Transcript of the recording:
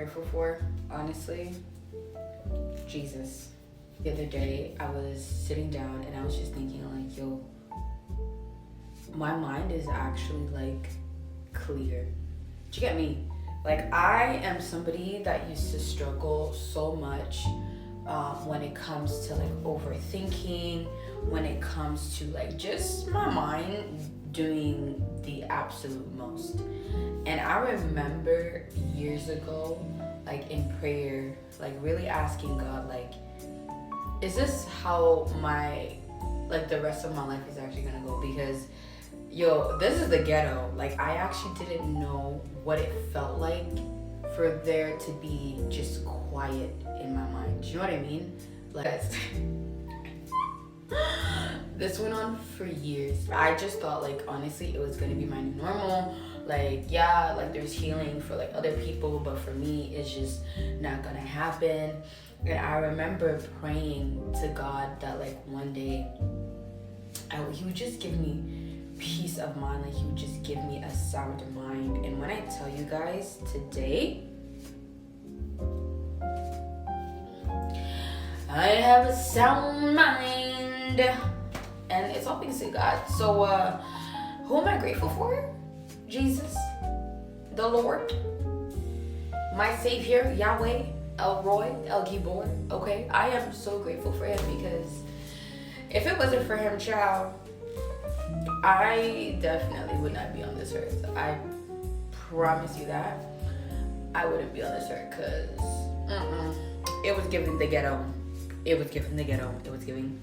grateful for, honestly, Jesus. The other day, I was sitting down and I was just thinking, like, yo, my mind is actually, like, clear. Do you get me? Like, I am somebody that used to struggle so much when it comes to, like, overthinking, when it comes to, like, just my mind doing the absolute most. And I remember years ago, like, in prayer, like, really asking God, like, is this how like, the rest of my life is actually gonna go? Because, yo, this is the ghetto. Like, I actually didn't know what it felt like for there to be just quiet in my mind. Do you know what I mean? Like, this went on for years. I just thought, like, honestly, it was gonna be my new normal. Like, yeah, like, there's healing for, like, other people, but for me, it's just not gonna happen. And I remember praying to God that, like, one day, He would just give me peace of mind. Like, He would just give me a sound mind. And when I tell you guys, today, I have a sound mind. And it's all thanks to God. So, who am I grateful for? Jesus, the Lord, my Savior, Yahweh, El Roy, El Gibor. Okay, I am so grateful for Him, because if it wasn't for Him, child, I definitely would not be on this earth. I promise you that. I wouldn't be on this earth, because it was giving the ghetto. It was giving the ghetto. It was giving